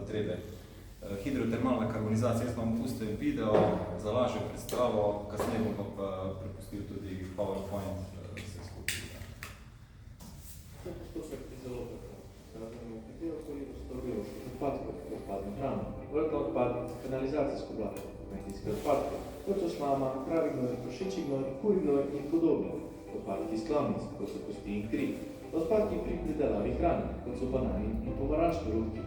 potrebe. Hidrotermalna karbonizacija, jaz vam pustim video za lažjo predstavo, kasneje bom pa prepustil tudi PowerPoint vse skupaj. To je postopek izolopeka. Katerokoli bioloških odpadkov, odpadno hrano, vrtno odpad, kanalizacijsko blato, kmetijske odpadke, kot so slama, pravi gnoj, prašičji gnoj, kurji gnoj in podobno, odpadki iz klavnic, kot so kosti in kri, odpadki pri pridelavi hrane, kot so banani in pomarančni ruhki,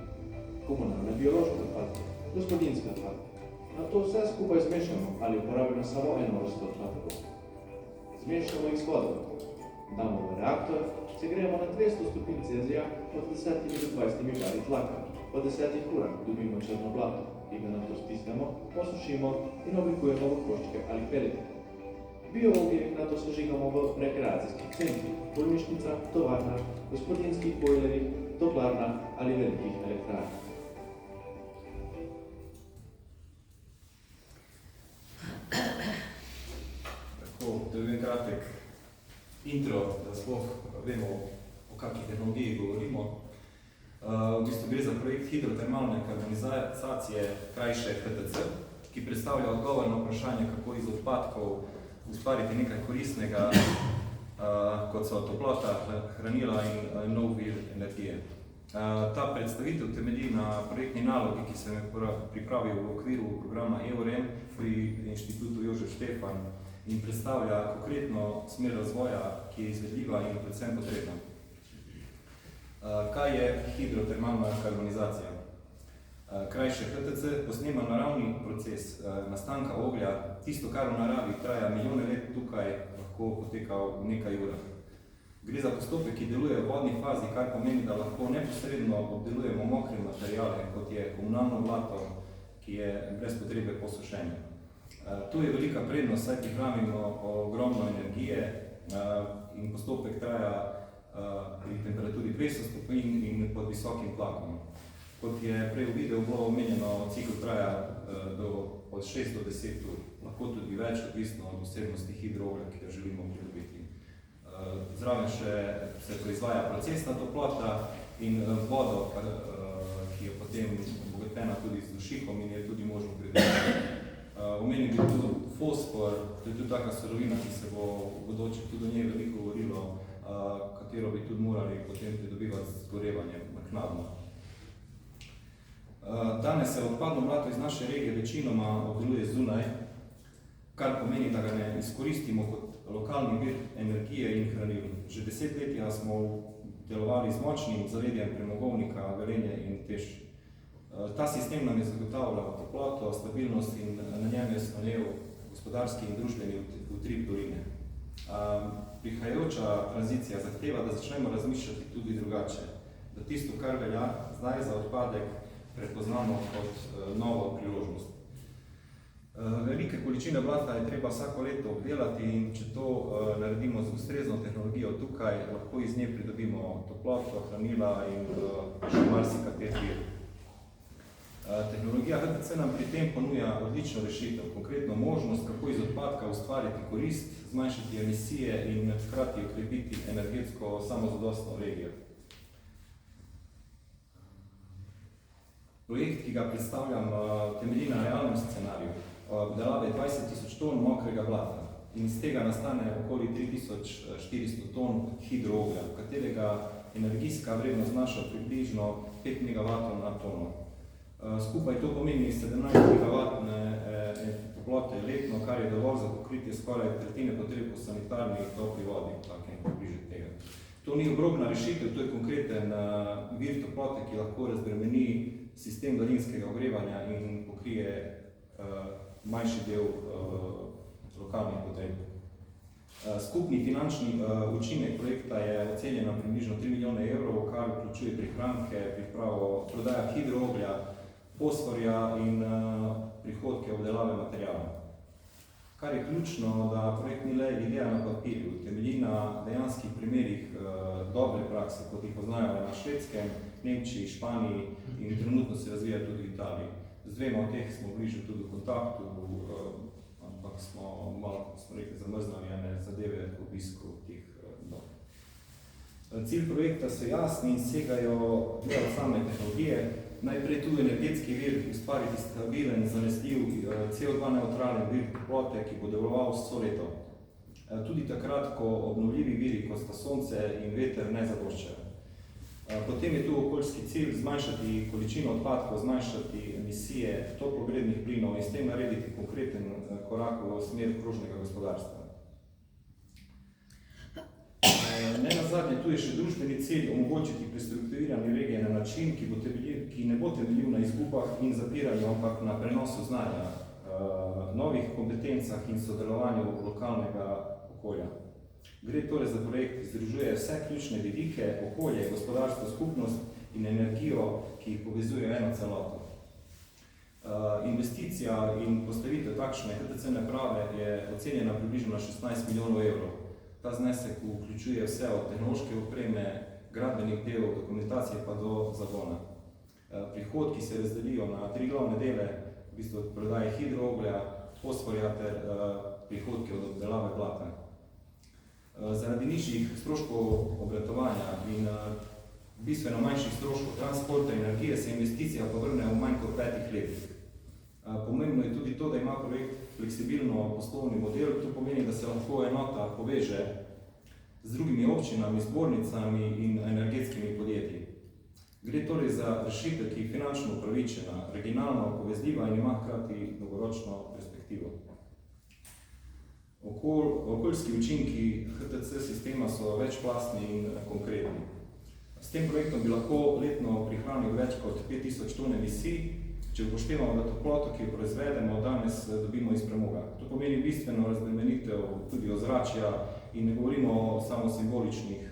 komunalne biološke odpadke, gospodinske odpadke. Na to vse skupaj zmešamo ali uporabimo samo eno vrsto odpadkov. Zmešamo jih s vodo. Damo v reaktor, segrejemo na 200 stopinj Celzija od 10 do 20 bari tlaka. Po 10 urah dobimo črno blato in ga nato stisnemo, posušimo in oblikujemo v koščke ali pelete. Biooglje nato sežigamo v rekreacijskih centrih, bolnišnicah, tovarnah, gospodinskih bojlerjih, toplarnah ali velikih elektrarnah. Tako, to je en kratek intro, da sploh vemo, o kakšni tehnologiji govorimo. V bistvu gre za projekt hidrotermalne karbonizacije, krajše HTC, ki predstavlja odgovor na vprašanje, kako iz odpadkov ustvariti nekaj koristnega, kot so toplota, hranila in nov vir energije. Ta predstavitev temelji na projektni nalogi, ki sem jo pripravil v okviru programa EUREM pri Inštitutu Jožef Štefan in predstavlja konkretno smer razvoja, ki je izvedljiva in predvsem potrebna. Kaj je hidrotermalna karbonizacija? Krajše HTC posnema naravni proces nastanka oglja, tisto, kar v naravi traja milijone let, tukaj lahko poteka v nekaj urah. Gre za postopek, ki deluje v vodni fazi, kar pomeni, da lahko neposredno obdelujemo mokre materiale, kot je komunalno blato, ki je brez potrebe po sušenju. Tu je velika prednost, saj prihranimo ogromno energije in postopek traja pri temperaturi 200 stopinj in pod visokim tlakom. Kot je prej v videu bilo omenjeno, cikl traja od 6 do 10 ur, lahko tudi več, odvisno od vsebnosti hidrooglja, ki ga želimo pridobiti. Zraven še se proizvaja procesna toplota in vodo, ki je potem obogatena tudi z dušikom in je tudi možno pridobiti. Omenil bi tudi fosfor, to je tudi taka surovina, ki se bo v bodoče tudi o njej veliko govorilo, katero bi tudi morali potem pridobivati z zgorevanjem naknadno. Danes se odpadno blato iz naše regije večinoma obdeluje zunaj, kar pomeni, da ga ne izkoristimo kot lokalni vir energije in hranil. Že desetletja smo delovali z močnim zaledjem premogovnika Velenje in Tež. Ta sistem nam je zagotavljal toploto, stabilnost in na njem je slonel gospodarski in družbeni utrip doline. Prihajajoča tranzicija zahteva, da začnemo razmišljati tudi drugače, da tisto, kar velja zdaj za odpadek, prepoznamo kot novo priložnost. Velike količine blata je treba vsako leto obdelati in če to naredimo z ustrezno tehnologijo tukaj, lahko iz nje pridobimo toploto, hranila in še marsikateri vir. Tehnologija HTC nam pri tem ponuja odlično rešitev, konkretno možnost, kako iz odpadka ustvariti korist, zmanjšati emisije in hkrati okrepiti energetsko samozadostno regijo. Projekt, ki ga predstavljam, temelji na realnem scenariju obdelave 20.000 ton mokrega blata in iz tega nastane okoli 3.400 ton hidrooglja, katerega energijska vrednost znaša približno 5 MW na tono. Skupaj to pomeni 17 GW toplote letno, kar je dovolj za pokritje skoraj tretjine potreb po sanitarni topli vodi, tako bliže tega. To ni obrobna rešitev, to je konkreten vir toplote, ki lahko razbremeni sistem daljinskega ogrevanja in pokrije manjši del lokalnih potreb. Skupni finančni učinek projekta je ocenjen na približno 3 milijone evrov, kar vključuje prihranke, pripravo prodaja hidrooglja, fosforja in prihodke obdelave materijala. Kar je ključno, da projekt ni le ideja na papirju, temelji na dejanskih primerih dobre prakse, kot jih poznajo na Švedskem, Nemčiji, Španiji in trenutno se razvija tudi v Italiji. Z dvema od teh smo bližje tudi v kontaktu, ampak smo malo, smo rekli, zamrznali ene zadeve v obisku teh dom. Cilj projekta so jasni in segajo od same tehnologije. Najprej tu energetski vir ustvariti stabilen, zanesljiv, CO2 neutralen vir toplote, ki bo deloval vso leto. Tudi takrat, ko obnovljivi viri, kot sta sonce in veter, ne zadoščajo. Potem je tu okoljski cilj zmanjšati količino odpadkov, zmanjšati emisije toplogrednih plinov in s tem narediti konkreten korak v smer krožnega gospodarstva. Nenazadnje, tu je še družbeni cilj omogočiti prestrukturiranje regije na način, ki ne bo temeljil na izgubah in zapiranju, ampak na prenosu znanja, novih kompetencah in sodelovanju lokalnega okolja. Gre torej za projekt, ki združuje vse ključne vidike, okolje, gospodarstvo, skupnost in energijo, ki jih povezuje eno celoto. Investicija in postavitev takšne HTC naprave je ocenjena približno na 16 milijonov evrov. Ta znesek vključuje vse od tehnološke opreme, gradbenih del, dokumentacije pa do zagona. Prihodki se razdelijo na 3 glavne dele, v bistvu od prodaje hidrooglja, fosforja ter prihodke od obdelave blata. Zaradi nižjih stroškov obratovanja in bistveno manjših stroškov transporta in energije se investicija povrne v manj kot 5 letih. Pomembno je tudi to, da ima projekt fleksibilno poslovni model. To pomeni, da se lahko enota poveže z drugimi občinami, zbornicami in energetskimi podjetji. Gre torej za rešitev, ki je finančno upravičena, regionalno povezljiva in ima hkrati dolgoročno perspektivo. Okoljski učinki HTC sistema so večplastni in konkretni. S tem projektom bi lahko letno prihranili več kot 5000 ton emisij, če upoštevamo, da toploto, ki jo proizvedemo, danes dobimo iz premoga. To pomeni bistveno razbremenitev tudi ozračja in ne govorimo samo o simboličnih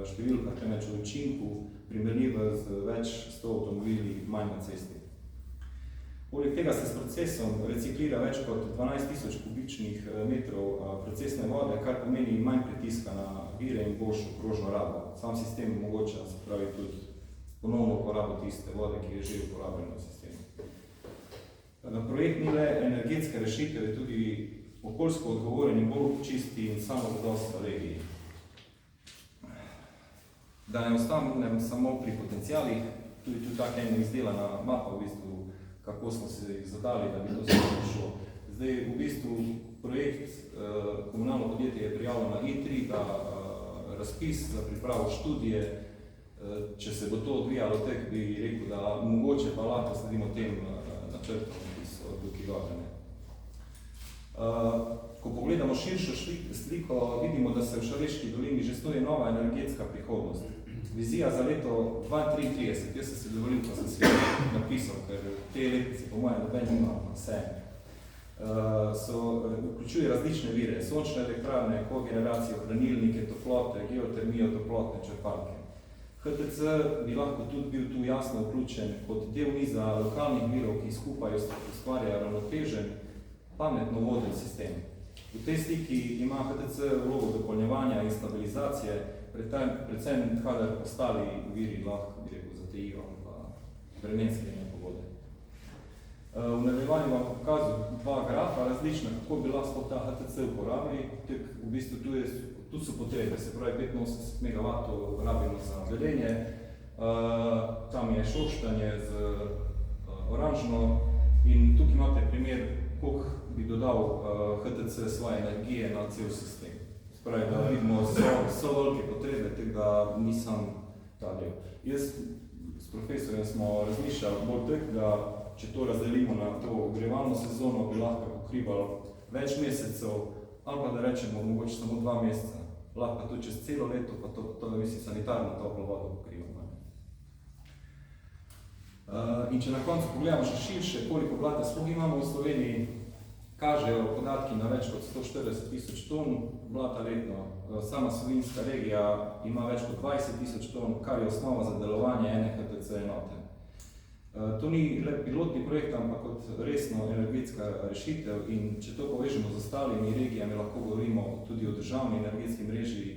številkah, temveč o učinku, primerljivo z več 100 avtomobili manj na cesti. Poleg tega se s procesom reciklira več kot 12 000 kubičnih metrov procesne vode, kar pomeni manj pritiska na vire in boljšo krožno rabo. Sam sistem omogoča, se pravi, tudi ponovno uporabo tiste vode, ki je že uporabljena v sistemu. Projekt ni le energetska rešitev, je tudi okoljsko odgovoren in bolj čisti in samozadosten v regiji. Da ne ostanem samo pri potencialih, tudi tako ena izdelana mapa, v bistvu, kako smo se jih zadali, da bi to se šlo. Zdaj, v bistvu, projekt komunalno podjetje je prijavilo na I3, da razpis za pripravo študije. Če se bo to odvijalo tako, bi rekel, da mogoče pa lahko sledimo tem načrtom, ki so tukaj gotene. Ko pogledamo širšo sliko, vidimo, da se v Šaleški dolini že stoji nova energetska prihodnost. Vizija za leto 2033, jaz sem se dovolil, pa sem se napisal, ker te letnice po mojem noben ima vse. Vključuje različne vire, sončne elektrarne, kogeneracijo, hranilnike, toplote, geotermijo, toplotne črpalke. HTC bi lahko tudi bil tu jasno vključen kot del niza lokalnih virov, ki skupaj ustvarjajo ravnotežen, pametno voden sistem. V tej sliki ima HTC vlogo dopolnjevanja in stabilizacije, predvsem kadar ostali viri lahko, bi rekel, zatejijo pa vremenske nepogode. V nadaljevanju vam pokazal 2 grafa različna, kako bi lahko ta HTC uporabili. V bistvu tu so potrebe, se pravi 85 MW rabimo za vedenje, tam je šoštanje z oranžno in tukaj imate primer, koliko bi dodal HTC svoje energije na cel sistem. Spravi, da vidimo, so velike potrebe, tako da nisem ta del. Jaz s profesorjem smo razmišljali bolj tako, da če to razdelimo na to ogrevalno sezono, bi lahko pokrivali več mesecev, ali pa da rečemo mogoče samo 2 meseca. Lahko tudi čez celo leto, pa to mislim, sanitarno toplo vodo pokrivamo. In če na koncu pogledamo še širše, koliko blata sploh imamo v Sloveniji, kažejo podatki na več kot 140 000 ton blata letno. Sama Savinjska regija ima več kot 20 000 ton, kar je osnova za delovanje ene HTC enote. To ni le pilotni projekt, ampak kot resno energetska rešitev in če to povežemo z ostalimi regijami, lahko govorimo tudi o državni energetski mreži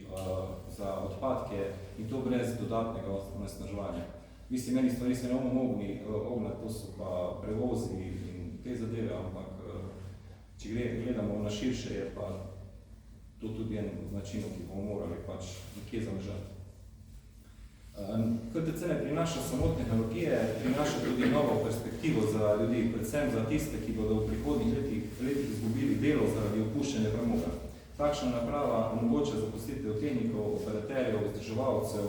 za odpadke in to brez dodatnega onesnaževanja. Mislim, meni stvari se ne bomo mogli ognati, to so pa prevozi in te zadeve, ampak če gledamo na širše, je pa to tudi en od načinov, ki bomo morali pač nekje zamržati. HTC ne prinaša samo tehnologije, prinaša tudi novo perspektivo za ljudi, predvsem za tiste, ki bodo v prihodnjih letih izgubili delo zaradi opuščanja premoga. Takšna naprava omogoča zaposlitev tehnikov, operaterjev, vzdrževalcev,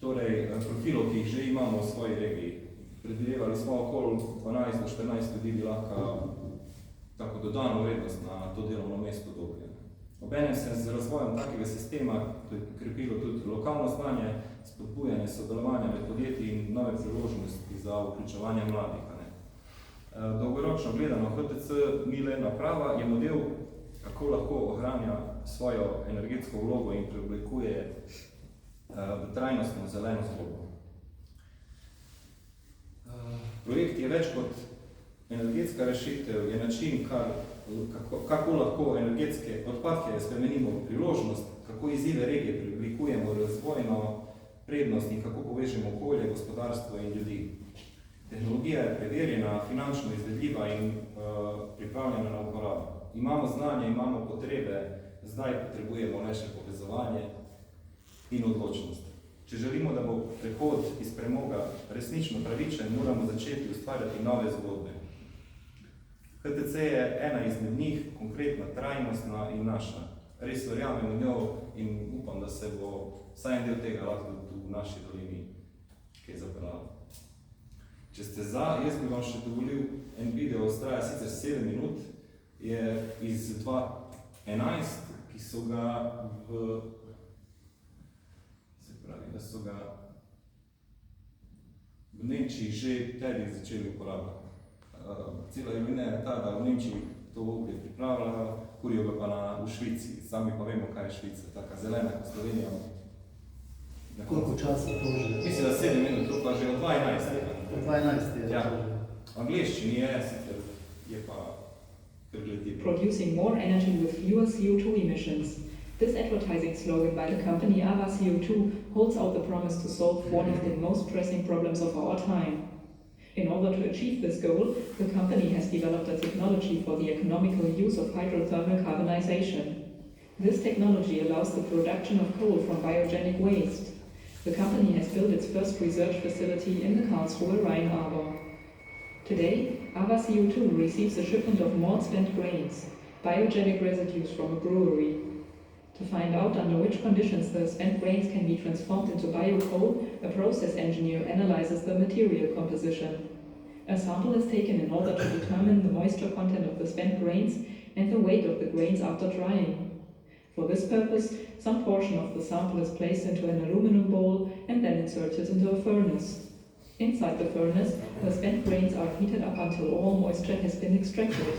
torej profilov, ki jih že imamo v svoji regiji. Predvidevali smo okoli 12 do 14 ljudi bi lahko tako dodano vrednost na to delovno mesto dobili. Obenem se z razvojem takega sistema krepilo tudi lokalno znanje, spodbujanje sodelovanja med podjetji in nove priložnosti za vključevanje mladih. Dolgoročno gledano, HTC ni le naprava, je model, kako lahko ohranja svojo energetsko vlogo in preoblikuje v trajnostno zeleno zgodbo. Projekt je več kot energetska rešitev, je način, kako lahko energetske odpadke spremenimo v priložnost, kako izzive regije preoblikujemo v razvojno prednost in kako povežemo okolje, gospodarstvo in ljudi. Tehnologija je preverjena, finančno izvedljiva in pripravljena na uporabo. Imamo znanje, imamo potrebe, zdaj potrebujemo le še povezovanje in odločnost. Če želimo, da bo prehod iz premoga resnično pravičen, moramo začeti ustvarjati nove zgodbe. HTC je ena izmed njih, konkretna, trajnostna in naša. Res verjamem v njo in upam, da se bo vsaj en del tega lahko v naši dolini kaj zapeljalo. Če ste za, jaz bi vam še dovolil en video, traja sicer 7 minut, je iz 2011, ki so ga v Nemčiji že tednik začeli uporabljati. Cela ironija je ta, da v Nemčiji to ogled pripravljajo, kurijo ga pa v Švici. Sami pa vemo, kaj je Švica, taka zelena kot Slovenija. Koliko časa to že? Mislim, da 7 minut, to pa že od 2011. Od 2011 je. Ja. V angliščini je pa pregledi. Producing more energy with fewer CO2 emissions. This advertising slogan by the company Ava CO2 holds out the promise to solve one of the most pressing problems of our time. In order to achieve this goal, the company has developed a technology for the economical use of hydrothermal carbonization. This technology allows the production of coal from biogenic waste. The company has built its first research facility in the Karlsruhe Rhine Harbor. Today, Ava CO2 receives a shipment of malt spent grains, biogenic residues from a brewery. To find out under which conditions the spent grains can be transformed into biocoal, a process engineer analyzes the material composition. A sample is taken in order to determine the moisture content of the spent grains and the weight of the grains after drying. For this purpose, some portion of the sample is placed into an aluminum bowl and then inserted into a furnace. Inside the furnace, the spent grains are heated up until all moisture has been extracted.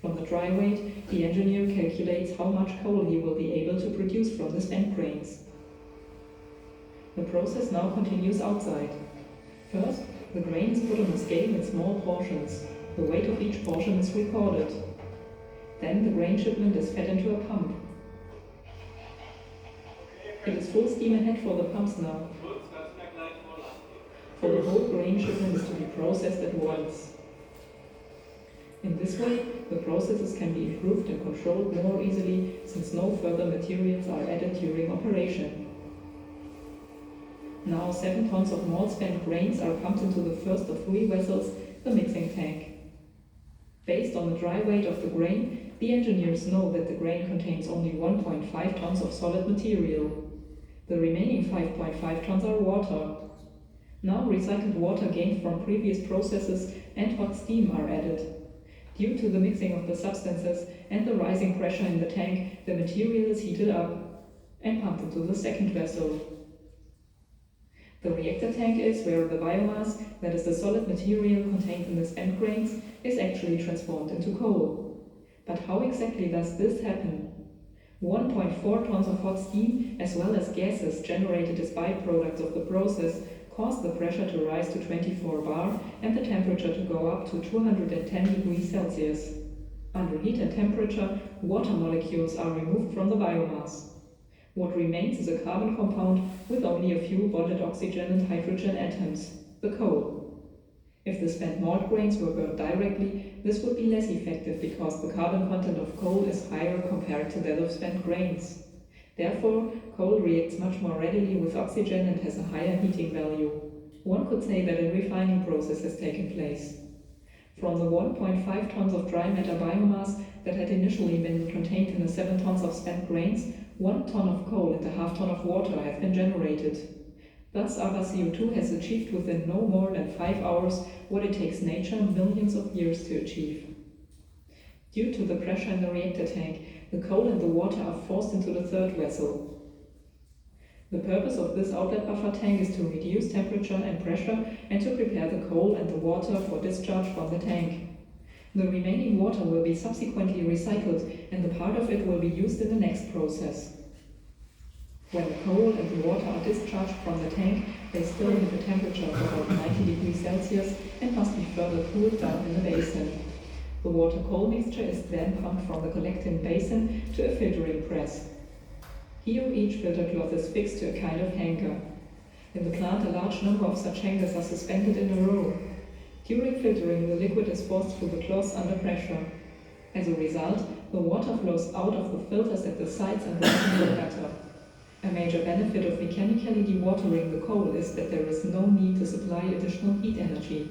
From the dry weight, the engineer calculates how much coal he will be able to produce from the spent grains. The process now continues outside. First, the grain is put on a scale in small portions. The weight of each portion is recorded. Then the grain shipment is fed into a pump. It is full steam ahead for the pumps now. For the whole grain shipment is to be processed at once. In this way, the processes can be improved and controlled more easily since no further materials are added during operation. Now 7 tons of malt spent grains are pumped into the first of 3 vessels, the mixing tank. Based on the dry weight of the grain, the engineers know that the grain contains only 1.5 tons of solid material. The remaining 5.5 tons are water. Now recycled water gained from previous processes and hot steam are added. Due to the mixing of the substances and the rising pressure in the tank, the material is heated up and pumped into the second vessel. The reactor tank is where the biomass, that is the solid material contained in the spent grains, is actually transformed into coal. But how exactly does this happen? 1.4 tons of hot steam, as well as gases generated as byproducts of the process, cause the pressure to rise to 24 bar and the temperature to go up to 210 degrees Celsius. Under heat and temperature, water molecules are removed from the biomass. What remains is a carbon compound with only a few bonded oxygen and hydrogen atoms, the coal. If the spent malt grains were burned directly, this would be less effective because the carbon content of coal is higher compared to that of spent grains. Therefore, coal reacts much more readily with oxygen and has a higher heating value. One could say that a refining process has taken place. From the 1.5 tons of dry matter biomass that had initially been contained in the 7 tons of spent grains, 1 ton of coal and a half ton of water have been generated. Thus, Ava CO2 has achieved within no more than 5 hours what it takes nature millions of years to achieve. Due to the pressure in the reactor tank, the coal and the water are forced into the third vessel. The purpose of this outlet buffer tank is to reduce temperature and pressure and to prepare the coal and the water for discharge from the tank. The remaining water will be subsequently recycled and the part of it will be used in the next process. When the coal and the water are discharged from the tank, they still have a temperature of about 90 degrees Celsius and must be further cooled down in the basin. The water-coal mixture is then pumped from the collecting basin to a filtering press. Here each filter cloth is fixed to a kind of hanger. In the plant, a large number of such hangers are suspended in a row. During filtering, the liquid is forced through the cloths under pressure. As a result, the water flows out of the filters at the sides and into the gutter. A major benefit of mechanically dewatering the coal is that there is no need to supply additional heat energy.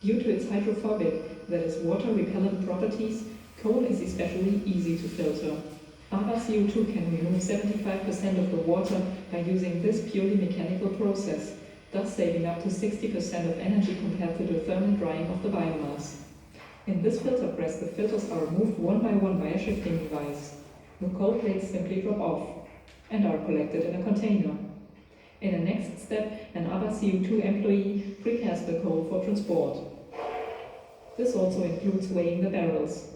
Due to its hydrophobic, that is water-repellent properties, coal is especially easy to filter. Ava CO2 can remove 75% of the water by using this purely mechanical process, thus saving up to 60% of energy compared to the thermal drying of the biomass. In this filter press, the filters are removed one by one by a shifting device. The coal plates simply drop off and are collected in a container. In the next step, an Ava CO2 employee prepares the coal for transport. This also includes weighing the barrels.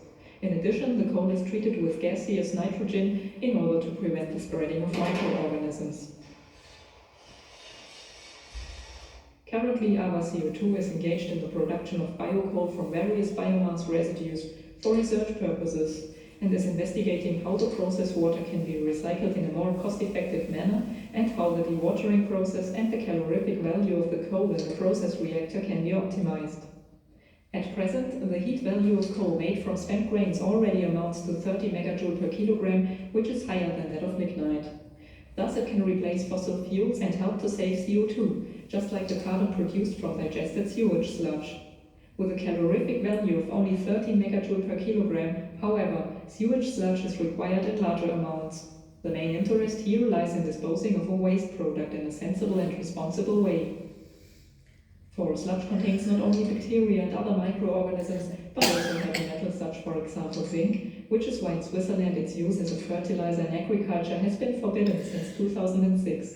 In addition, the coal is treated with gaseous nitrogen in order to prevent the spreading of microorganisms. Currently, Ava CO2 is engaged in the production of biocoal from various biomass residues for research purposes and is investigating how the processed water can be recycled in a more cost-effective manner and how the dewatering process and the calorific value of the coal in the process reactor can be optimized. At present, the heat value of coal made from spent grains already amounts to 30 megajoule per kilogram, which is higher than that of lignite. Thus, it can replace fossil fuels and help to save CO2, just like the carbon produced from digested sewage sludge. With a calorific value of only 30 megajoule per kilogram, however, sewage sludge is required in larger amounts. The main interest here lies in disposing of a waste product in a sensible and responsible way. For sludge contains not only bacteria and other microorganisms, but also heavy metals such, for example, zinc, which is why in Switzerland its use as a fertilizer in agriculture has been forbidden since 2006.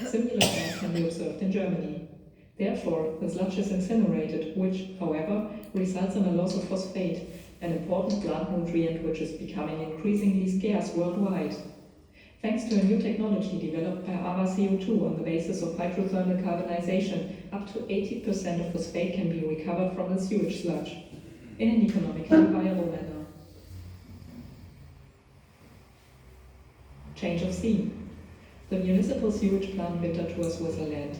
Similar trends can be observed in Germany. Therefore, the sludge is incinerated, which, however, results in a loss of phosphate, an important plant nutrient which is becoming increasingly scarce worldwide. Thanks to a new technology developed by Ava CO2 on the basis of hydrothermal carbonization, up to 80% of phosphate can be recovered from the sewage sludge in an economically viable manner. Change of scene. The municipal sewage plant Winterthur, Switzerland.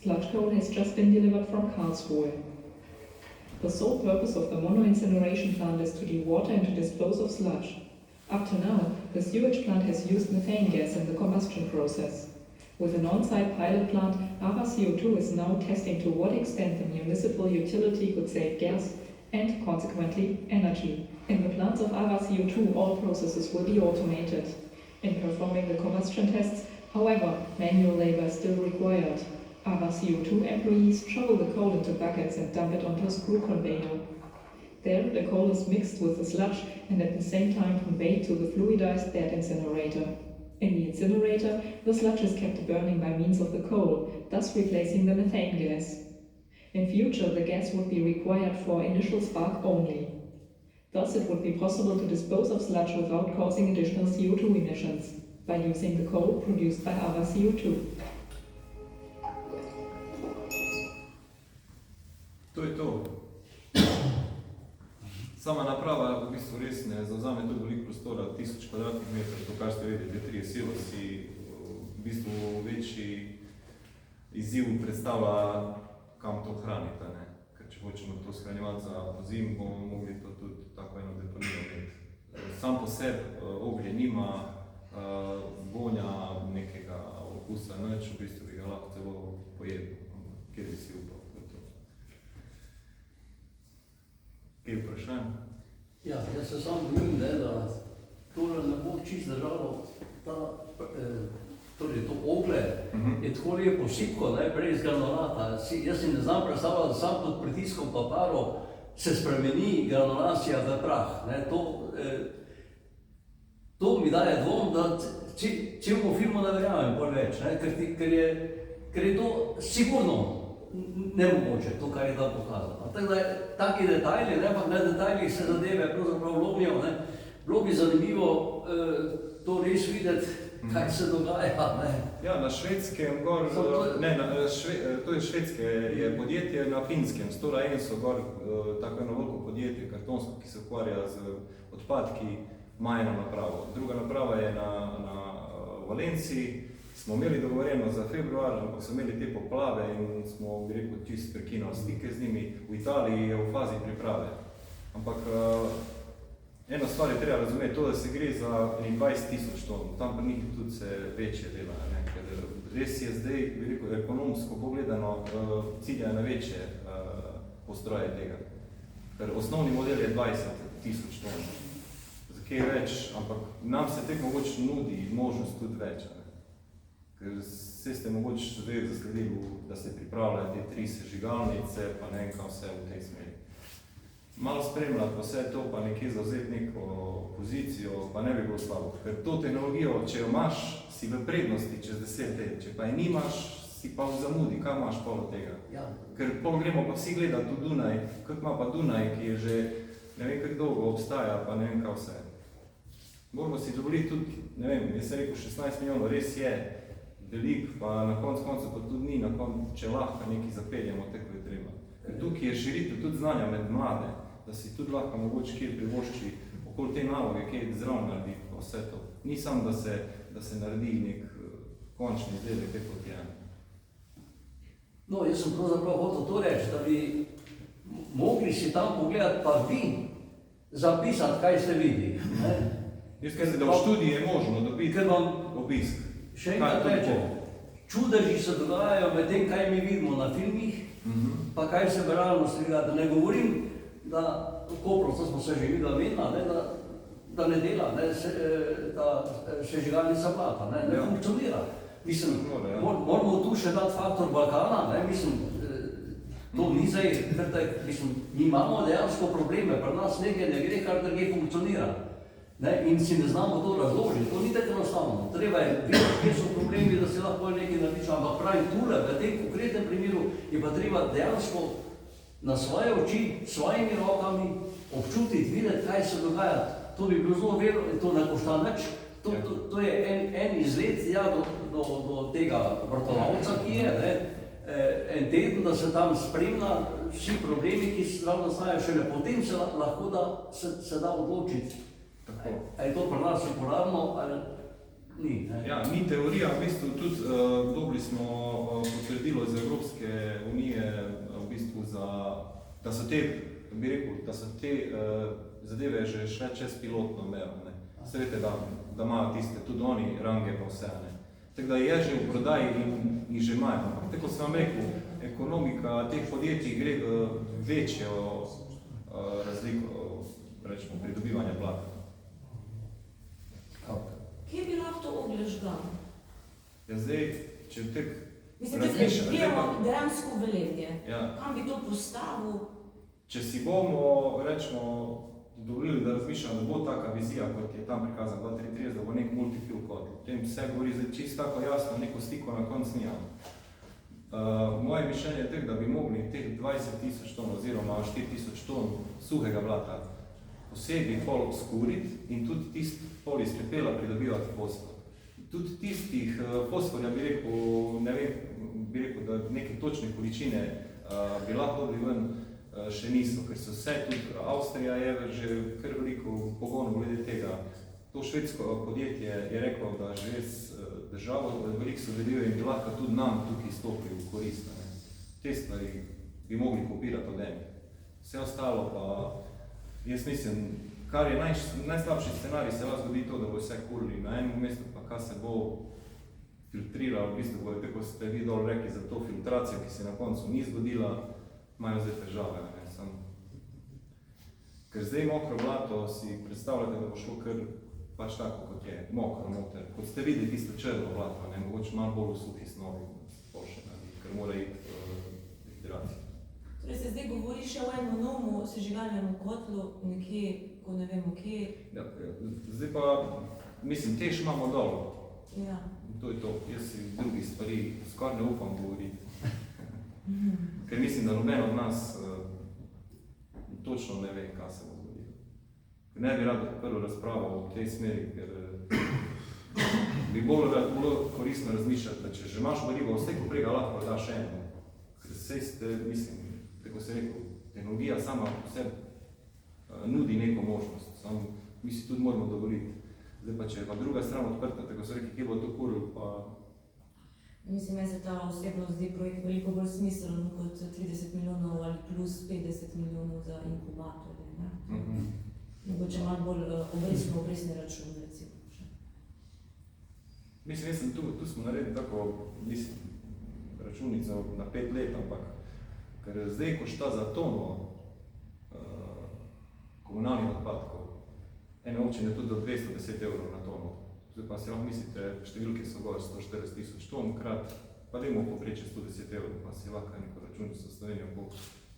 Sludge coal has just been delivered from Karlsruhe. The sole purpose of the mono-incineration plant is to dewater and to dispose of sludge. Up to now, the sewage plant has used methane gas in the combustion process. With an on-site pilot plant, Ava CO2 is now testing to what extent the municipal utility could save gas and, consequently, energy. In the plants of Ava CO2, all processes will be automated. In performing the combustion tests, however, manual labor is still required. Ava CO2 employees shovel the coal into buckets and dump it onto a screw conveyor. There, the coal is mixed with the sludge and at the same time conveyed to the fluidized bed incinerator. In the incinerator, the sludge is kept burning by means of the coal, thus replacing the methane gas. In future, the gas would be required for initial spark only. Thus, it would be possible to dispose of sludge without causing additional CO2 emissions, by using the coal produced by Ava CO2. To je to. Sama naprava v bistvu res ne zavzame tudi veliko prostora, 1000 kvadratnih metrov, to kar ste vedeli, 3 silosi, v bistvu večji izziv predstavlja, kam to hranite, ne? Ker če hočemo to shranjevati za pozim, bomo mogli to tudi tako eno deponijo imeti. Sam po sebi oglje nima, vonja nekega okusa, nič, v bistvu bi ga lahko celo pojedel, kjer bi si upal. Kaj vprašanj? Ja, jaz se sam bojim, da tole ne bo čisto držalo torej to ogled je tako lepo sipko, brez granulata. Jaz si ne znam predstavljati, da sam pod pritiskom paparov se spremeni granulacija v prah. To mi daje dvom, da celemu filmu ne verjamem bolj več, ker je to sigurno nemogoče, to, kar je tam pokazano. Tako da taki detajli, ampak na detajlih se zadeve pravzaprav lomijo. Bilo bi zanimivo to res videti, kaj se dogaja. Ja, na Švedskem gor, to je švedske, je podjetje na Finskem, Stora Enso gor, tako eno veliko podjetje, kartonsko, ki se ukvarja z odpadki, ima eno napravo. Druga naprava je na Valenciji, smo imeli dogovorjeno za februar, ampak so imeli te poplave in smo, bi rekel, čisto prekinali stike z njimi. V Italiji je v fazi priprave. Ampak eno stvar je treba razumeti, to, da se gre za 20 000 ton, tam pa njih tudi se večje dela, ker res je zdaj, bi rekel, ekonomsko pogledano, cilja na večje postroje tega. Ker osnovni model je 20 000 ton. Za kaj več, ampak nam se tek mogoče nudi možnost tudi več. Ker vse ste mogoče zdaj zasledili, da se pripravljajo te 3 sežigalnice, pa ne vem, kaj vse v tej smeri. Malo spremljati pa vse to, pa nekje zavzeti neko pozicijo, pa ne bi bilo slabo. Ker to tehnologijo, če jo imaš, si v prednosti čez 10 let, če pa je nimaš, si pa v zamudi, kaj imaš pol od tega. Ja. Ker pol gremo pa vsi gledati v Dunaj, kak ima pa Dunaj, ki je že ne vem, kak dolgo obstaja, pa ne vem, kaj vse. Moramo si dovoliti tudi, ne vem, jaz sem rekel 16 milijonov, res je velik, pa na koncu pa tudi ni, na koncu, če lahko nekaj zapeljamo, tako je treba. Ker tukaj je širitev tudi znanja med mlade, da si tudi lahko mogoče kjer privošči okoli te naloge, kjer zraven naredi pa vse to. Ni samo, da se naredi nek končni izdelek, te kot je. No, jaz sem pravzaprav hotel to reči, da bi mogli si tam pogledati, pa vi zapisati, kaj ste videli. Jaz kaj se, da v študiji je možno dobiti obisk. Še enkrat rečem, čudeži se dogajajo med tem, kaj mi vidimo na filmih, pa kaj se v realnosti dogaja. Da ne govorim, da Kopro, to smo se že videli vedno, da ne dela, ta sežigalnica blata, ne funkcionira. Mislim, moramo tu še dati faktor Balkana, to ni zdaj, mi imamo dejansko probleme, pri nas nekaj ne gre, kar druge funkcionira. In si ne znamo to razložiti, to ni tako enostavno. Treba je vedeti, kje so problemi, da se lahko nekaj napiče, ampak pravim tule, v tem konkretnem primeru je pa treba dejansko na svoje oči, svojimi rokami občutiti, videti, kaj se dogaja. To bi bilo zelo verno in to ne košta nič. To je en izlet do tega vrtovalca, ki je, en teden, da se tam spremlja vsi problemi, ki se tam nastajajo, šele potem se lahko se da odločiti. A je to pri nas uporabno ali ni? Ja, ni teorija, v bistvu tudi dobili smo potrdilo iz Evropske unije, v bistvu da so te, bi rekel, da so te zadeve že šle čez pilotno mero. Veste, da imajo tiste tudi oni range pa vse. Tako da je že v prodaji in že imajo. Ampak tako sem vam rekel, ekonomika teh podjetij gre v večjo razliko, rečemo, pridobivanja blata. Kje bi lahko to ogled žgal? Ja, zdaj, če tek razmišljam, gledamo dejansko Velenje. Ja. Kam bi to postavil? Če si bomo, rečemo, dovolili, da razmišljamo, da bo taka vizija, kot je tam prikazan 233, da bo nek multifuel kotel. Potem vse govori zdaj čisto tako jasno, neko sliko na konc nijamo. Moje mišljenje je tak, da bi mogli teh 20 000 ton oziroma 4 000 ton suhega blata posebej pol skuriti in tudi tisti pol iz pepela pridobivati fosfor. Tudi tistih fosforja bi rekel, ne vem, bi rekel, da neke točne količine bi lahko dobili ven, še niso, ker so vse tudi, Avstrija je že kar veliko pogonov glede tega. To švedsko podjetje je reklo, da že res državo veliko sodelujo in bi lahko tudi nam tukaj stopili v korist. Te stvari bi mogli kopirati od enih. Vse ostalo pa, jaz mislim, kar je najslabši scenarij, se lahko zgodi to, da bo vse kurili na enem mestu, pa kaj se bo filtriralo, v bistvu bo, tako ste vi dol rekli, za to filtracijo, ki se na koncu ni zgodila, imajo zdaj težave. Ker zdaj mokro blato si predstavljate, da bo šlo kar pač tako, kot je, mokro noter. Kot ste videli tisto črno blato, ne, mogoče malo bolj v suhi snovi, ker mora iti hidracija. Torej se zdaj govori še o enem novemu sežigalnemu kotlu, nekje, ko ne vemo kje. Ja, zdaj pa, mislim, tež imamo dol. Ja. To je to. Jaz si drugih stvari skoraj ne upam govoriti. Ker mislim, da noben od nas točno ne ve, kaj se bo zgodilo. Ne bi rad prvo razpravo v tej smeri, ker bi bolj koristno razmišljati, da če že imaš gorivo, vse koprega lahko daš eno. Ker vse ste, mislim, tako se rekel, tehnologija sama vse nudi neko možnost. Samo mi si tudi moramo dovoliti. Zdaj pa, če je pa druga stran odprta, tako se rekel, kje bo to kuril, pa... Mislim, meni se ta osebno zdi projekt veliko bolj smiseln kot 30 milijonov ali plus 50 milijonov za inkubatorje. Mogoče malo bolj obrestni račun, recimo. Mislim, tu smo naredili tako, mislim, računico na 5 let, ampak ker zdaj košta za tono komunalnih odpadkov, ene občine tudi do 210 evrov na tono. Zdaj pa si lahko mislite, številke so gor 140 tisoč ton krat, pa dajmo popreče 110 evrov, pa si lahko neko računico v Slovenijo, koliko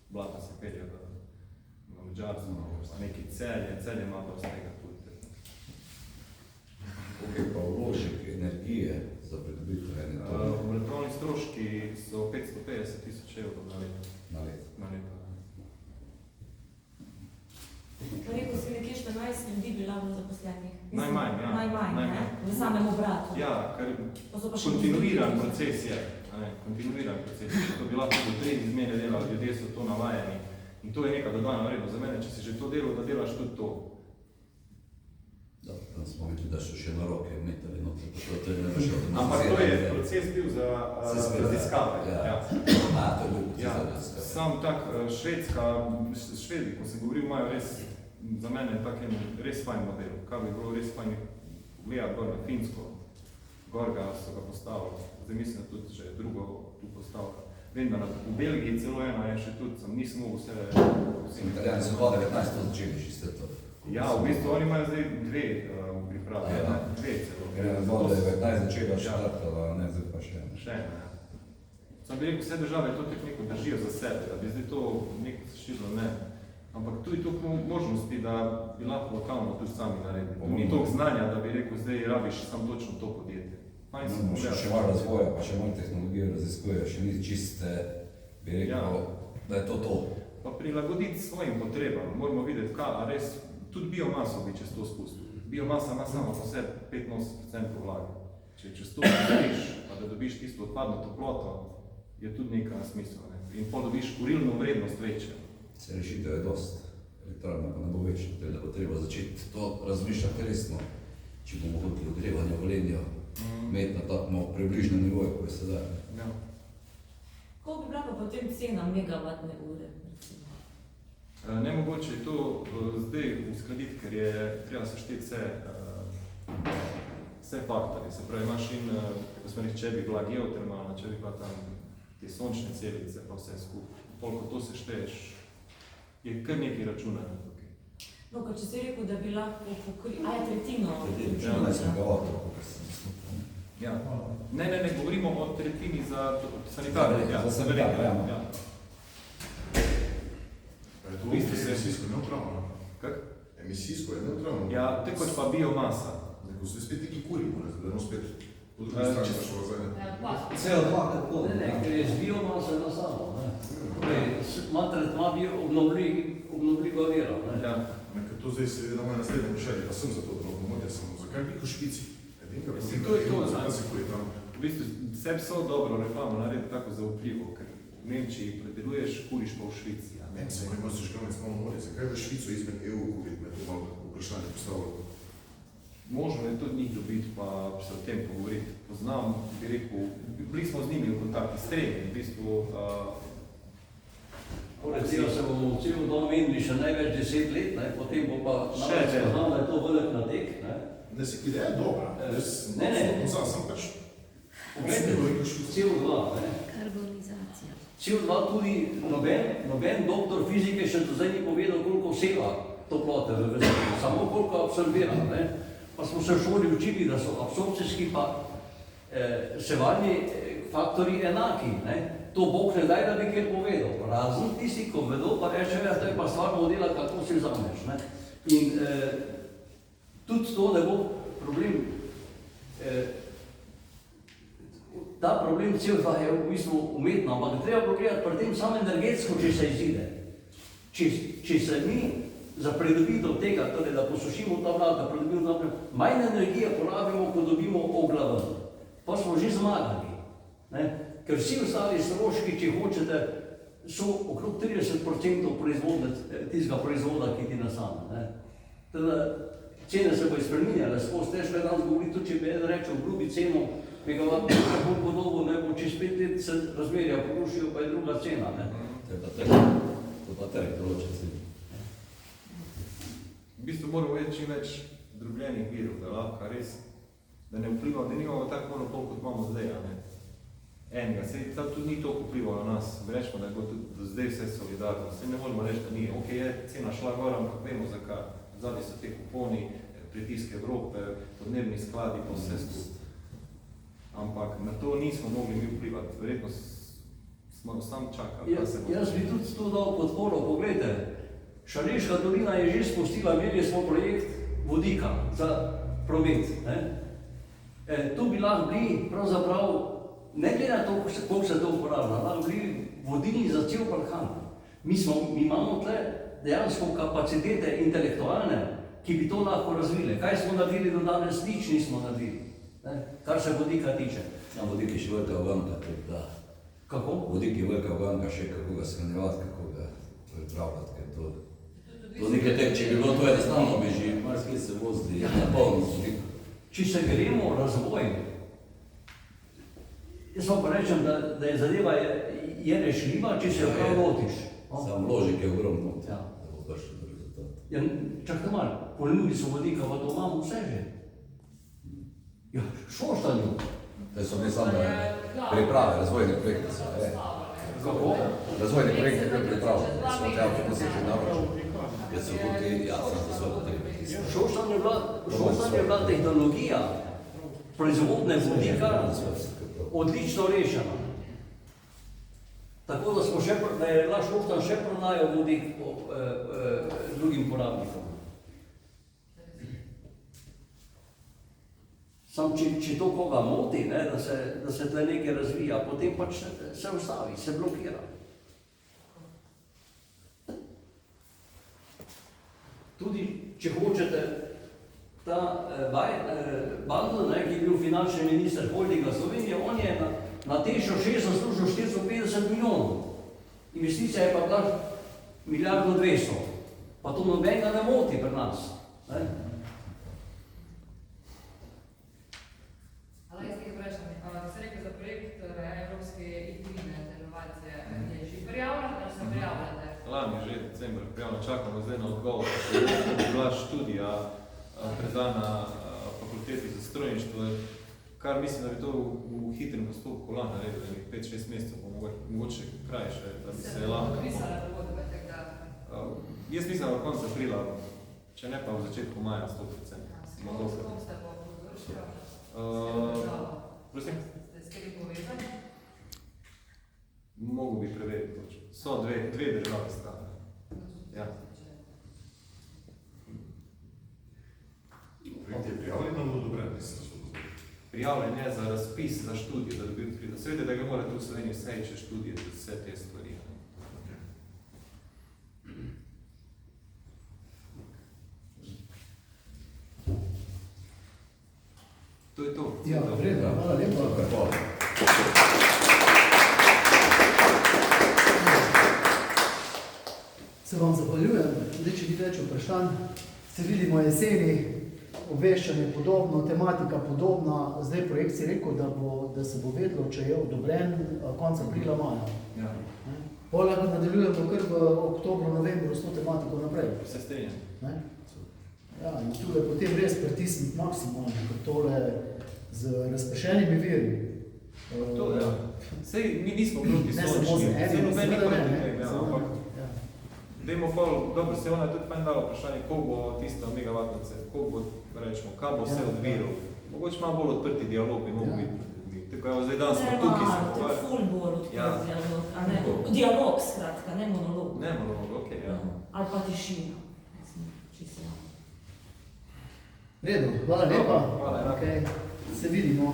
blata se pelje v Mađarsko, neki Celje ima pa z tega tudi. Koliko je pa vložek energije za pridobitev ene tone? Obratovni stroški so 550 tisoč evrov na leto. Rekel si nekje 14 ljudi bi lahko zaposlenih. Najmanj, ja. Najmanj, ne? V samem obratu. Ja, ker kontinuiran proces je. Kontinuiran proces. To bi lahko do 3 izmene delali, ljudje so to navajeni. In to je neka dodana vrednost za mene, če si že to delal, da delaš tudi to. Da, tam smo videli, da so še na roke metali noter, to je ne še automatizirano. Ampak to je proces bil za raziskave. Ja. To je bil proces za raziskave. Sam tak Švedi, ko sem govoril, imajo res, za mene tak en res fajn model. Kaj bi bilo res fajn gledati gor na Finsko, gor ga so ga postavili. Zdaj mislim, da tudi že drugo tu postavlja. Vem, da v Belgiji celo ena je še tudi, nisem mogel vse... Italijani so 2019 začeli že ste to. Ja, v bistvu oni imajo zdaj 2 v pripravi, 2 celo. Ker je 2019 začela štartala, ne zdaj pa še ena. Še ena, ja. Sam bi rekel, vse države to nekako držijo za sebe, da bi zdaj to nekako zaširilo, ne. Ampak tu je toliko možnosti, da bi lahko lokalno tudi sami naredili. Ni toliko znanja, da bi rekel, zdaj rabiš samo točno to podjetje. Še malo razvoja, pa še malo tehnologije raziskujejo, še ni čiste, bi rekel, da je to. Pa prilagoditi svojim potrebam, moramo videti, kaj, a res, tudi biomaso bi čez to spustil. Biomasa ima samo po sebi 85% vlage. Če čez to dobiš, pa da dobiš tisto odpadno toploto, je tudi nekaj smisla. In pol dobiš kurilno vrednost večjo. Se rešitev je dost, elektrarna pa ne bo večno, da bo treba začeti to razmišljati resno, če bomo hodili ogrevanje Velenja, imeti na tako približnem nivoju, ko je sedaj. Ja. Koliko bi bila pa potem cena megavatne ure? Nemogoče je to zdaj uskladiti, ker je treba sešteti vse faktorje. Se pravi, imaš in, kako smo reči, če bi bila geotermalna, če bi bila tam te sončne celice, pa vse skupaj. Koliko to sešteješ, je kar nekaj računanja tukaj. No, če si rekel, da bi lahko pokrili, a je tretjino? Tretjino, 14 megavatov, kako se Ja. Ne, govorimo o tretjini za sanitarne. Za sanitarne, ja. To je emisijsko neutralno. Kak? Emisijsko je neutralno. Ja, tako pa biomasa. Ko se spet neki kurimo, da bomo spet po drugi strani našo razvajanje. CO2 kako? Ne, ker je z biomasa eno samo. Ima tretma obnovljiva vira. Ja. To zdaj se je na moje naslednje vprašanje, pa sem za to, da obnovljiva samo. Zakaj bi v Švici? To je to, v bistvu sebi so dobro reklamo narediti tako zaupljivo, ker v Nemčiji predeluješ, kuriš pa v Švici. Ne, samo imaš žgalnic malo morje, zakaj v Švico izmed EU kuriti, me to malo vprašanje postavljalo? Možno je tudi njih dobiti, pa se o tem pogovoriti. Poznam, bi rekel, bili smo z njimi v kontakti, stremi, v bistvu, Poleg tega se bomo cel dom menili še največ 10 let, ne? Potem bo pa Še namreč več. spoznal, da je to velik natek. Ne? Ne, si ideja je dobra. Ne. Sem pač... Poglejte, CO2, ne? Karbonizacija. CO2 tudi noben doktor fizike še do zdaj ni povedal, koliko vseva toplote v vesolju, samo koliko absorbira. Ne? Pa smo se v šoli učili, da so absorpcijski pa sevalni faktori enaki. Ne? To Bog ne daj, da bi kaj povedal. Razen tisti, ko vedo, pa rečejo, to je pa stvar modela, kako si vzameš. Ne? In tudi to ne bo problem. Ta problem CO2 je v bistvu umetno, ampak treba pogledati pri tem samo energetsko, če se izide. Če se mi za pridobitev tega, torej da posušimo ta vlak, da pridobimo ta vlak, manj energije porabimo, ko dobimo ogla ven. Pa smo že zmagali. Ne? Ker vsi ostali stroški, če hočete, so okrog 30% tistega proizvoda, ki ti nastane. Teda, cene se bojo spreminjale, skozi težko je danes govoriti, tudi če bi en reče obljubi ceno megavatno, bo podobno, ne bo čez 5 let se razmerja porušijo, pa je druga cena. Ne? To pa trg določa ceno. V bistvu moramo imeti čim več drobljenih virov, da lahko res, da ne vpliva, da nimamo tako monopol, kot imamo zdaj, a ne? Enega, sej tudi ni toliko vplivalo na nas, rečemo, da je bilo tudi do zdaj vse solidarno, sej ne moramo reči, da ni, ok, je cena šla gor, ampak vemo zakaj, zadnji so te kuponi, pritiske Evrope, podnebni skladi, pa vse skupaj. Ampak na to nismo mogli mi vplivati, verjetno smo sam čakali, kaj se bo. Jaz bi tudi tu dal podporo, poglejte, Šaleška dolina je že spustila, imeli smo projekt vodika za promet. Tu bi lahko bili pravzaprav, ne glede na to, koliko se to uporablja, lahko bili vodilni za cel Balkan. Mi imamo tle dejansko kapacitete intelektualne, ki bi to lahko razvile. Kaj smo naredili do danes? Nič nismo naredili, kar se vodika tiče. Ja, vodik je še velika uganka, da. Kako? Vodik je velika uganka še, kako ga shranjevati, kako ga pripravljati, ker to nekaj tek, če bi bilo to enostavno, bi že marsikaj se vozili na polno z vodikom. Če se gremo razvoj, jaz vam pa rečem, da je zadeva je rešljiva, če se jo prav lotiš. Sam vložek je ogromno, Ja. da bo prišel do rezultata. Ja, čakaj malo, ponudili so vodika, pa to imamo vse že. Ja, Šoštanju. To so ne samo priprave, razvojne projekte so, Kako? razvojne projekte kar pripravljene, smo te avtobuse že naročili. Jaz so tudi, ja, sem za svoje potrebe tisto. Šoštanje je bila tehnologija proizvodne vodika odlično rešena. Tako da je bila Šoštanj še prodajal vodik drugim porabnikom. Sam če to koga moti, da se tle nekaj razvija, potem pač se ustavi, se blokira. Tudi, če hočete, ta Bandl, ki je bil finančni minister Holdinga Slovenije, on je na Tešu 6 zaslužil 450 milijonov. Investicija je pa bila 1,2 milijarde. Pa to nobenega ne moti pri nas. Ali jaz nekaj vprašam, ste rekli za projekt Evropske IT-ne inovacije, je že prijavljeno, ali se prijavljate? Lani že decembra prijavno čakamo zdaj na odgovor, je bila študija predana fakulteti za strojništvo, kar mislim, da bi to v hitrem postopku lahko naredili, 5-6 mesecev, mogoče krajše, da bi se lahko... Podpisale pogodbe, tako da... Jaz mislim, da v koncu aprila, če ne pa v začetku maja 100%. S kom ste pa podvršili? Prosim? Ste s tem povezani? Mogu bi preveriti točno. So dve države strane. Ja. Projekt je prijavljen ali odobren? Prijavljen je za razpis za študijo, da dobi odkrito. Seveda, da ga mora tu v Sloveniji vse iče študije, vse te stvari. To je to. Ja, vredno, hvala lepa. Hvala. Se vam zahvaljujem, zdaj če ni več vprašanj, se vidimo jeseni, obveščanje podobno, tematika podobna, zdaj projekt si rekel, da se bo vedlo, če je odobren konec aprila, maja. Ja. Lahko nadaljujemo kar v oktobru, novembru s to tematiko naprej. Se strinjam. Ne? Ja, in tu je potem res pritisniti maksimalno, ker tole z razpršenimi viri. To, ja. Sej mi nismo proti Ne samo za sončnim, sej eno, nobeni seveda proti ne, tega, ne, ampak ja. dajmo pol, dobro se ona je tudi fajn dala vprašanje, koliko bo tisto megavatnice, koliko bo, rečemo, kaj bo vse Ja, odviril. Mogoče malo bolj odprti dialog bi mogel Ja. biti pred ljudmi. Tako je zdaj danes smo tukaj se To je pogovarjali. full bolj odprt Ja. dialog, a ne? Dialog, skratka, ne monolog. Ne monolog, okej, ja. Ali pa tišina. Mislim, čisto. Redu, hvala lepa. Hvala, enako. Okay. Se vidimo.